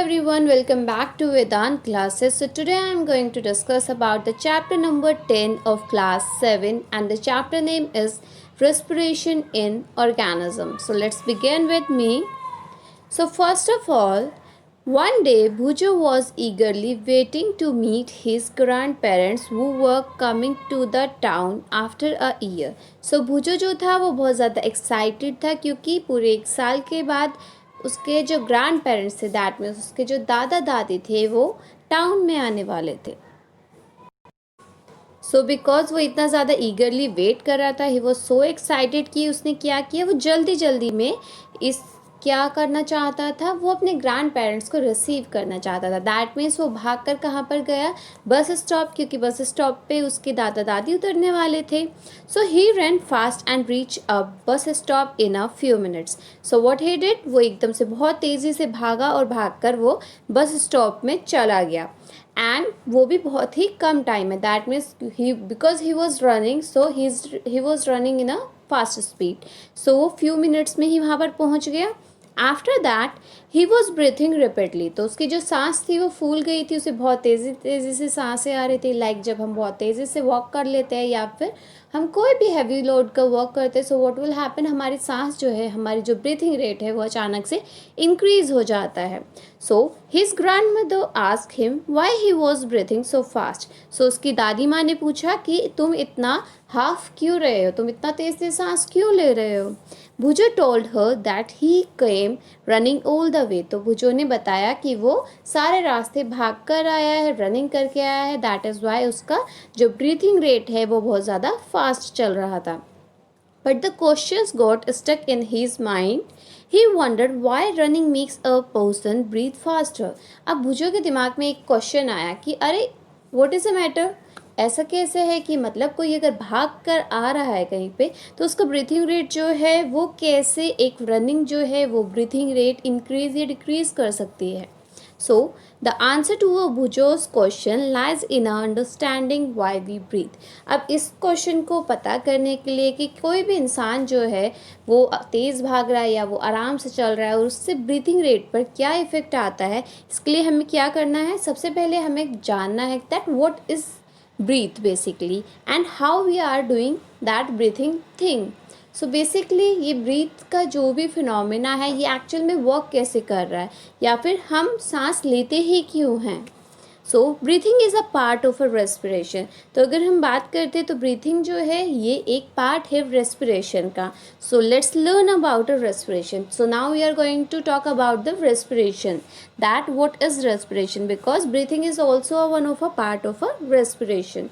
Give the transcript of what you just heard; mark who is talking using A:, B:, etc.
A: everyone, welcome back to Vedant classes. So today I am going to discuss about the chapter number 10 of class 7 and the chapter name is respiration in organism. So let's begin with me. So first of all, one day Bhujo was eagerly waiting to meet his grandparents who were coming to the town after a year. So Bhujo जो था वो बहुत ज़्यादा excited था क्योंकि पूरे एक साल के बाद उसके जो ग्रैंड पेरेंट्स थे दैट मीन्स उसके जो दादा दादी थे वो टाउन में आने वाले थे. सो बिकॉज वो इतना ज़्यादा ईगरली वेट कर रहा था, ही वॉज सो एक्साइटेड कि उसने क्या किया, वो जल्दी जल्दी में इस क्या करना चाहता था, वो अपने ग्रैंड पेरेंट्स को रिसीव करना चाहता था. दैट मीन्स वो भाग कर कहाँ पर गया, बस स्टॉप, क्योंकि बस स्टॉप पे उसके दादा दादी उतरने वाले थे. So he run fast and reach a bus stop in a few minutes. So what he did, वो एकदम से बहुत तेज़ी से भागा और भागकर वो बस स्टॉप में चला गया. एंड वो भी बहुत ही कम टाइम है. That means he because he was running, so he was running in a fast speed. So वो फ्यू मिनट्स में ही वहाँ पर पहुँच गया. After that he was breathing repeatedly. तो उसकी जो सांस थी वो फूल गई थी, उसे बहुत तेज़ी से सांसें आ रही थी. लाइक जब हम बहुत तेज़ी से वॉक कर लेते हैं या फिर हम कोई भी हैवी लोड का वर्क करते हैं, सो व्हाट विल हैपन, हमारी सांस जो है, हमारी जो ब्रीथिंग रेट है वो अचानक से इंक्रीज हो जाता है. So his grandmother ask him why he was breathing so fast. So उसकी दादी माँ ने पूछा कि तुम इतना हाफ क्यों रहे हो, तुम इतना तेज से सांस क्यों ले रहे हो. Bhujo told her that he came running all the way. तो भुजो ने बताया कि वो सारे रास्ते भाग कर आया है, रनिंग करके आया है. दैट इज़ वाई उसका जो ब्रीथिंग रेट है वो बहुत ज़्यादा फास्ट चल रहा था. But the questions got stuck in his mind. He wondered why running makes a person breathe faster. अब भुजो के दिमाग में एक क्वेश्चन आया कि अरे what is the matter, ऐसा कैसे है कि मतलब कोई अगर भाग कर आ रहा है कहीं पे तो उसका ब्रीथिंग रेट जो है वो कैसे एक रनिंग जो है वो ब्रीथिंग रेट इंक्रीज या डिक्रीज कर सकती है. So, the answer to Bhujo's question lies in our understanding why we breathe. अब इस क्वेश्चन को पता करने के लिए कि कोई भी इंसान जो है वो तेज़ भाग रहा है या वो आराम से चल रहा है और उससे ब्रीथिंग रेट पर क्या इफ़ेक्ट आता है, इसके लिए हमें क्या करना है, सबसे पहले हमें जानना है that what is breathe basically and how we are doing that breathing thing. So basically ये ब्रीथ का जो भी फिनोमेना है ये एक्चुअल में वर्क कैसे कर रहा है या फिर हम सांस लेते ही क्यों हैं. So breathing is a part of a respiration. तो अगर हम बात करते हैं तो ब्रीथिंग जो है ये एक पार्ट है रेस्पिरेशन का. So let's learn about a respiration. So now we are going to talk about the respiration, that what is respiration, because breathing is also one of a part of a respiration.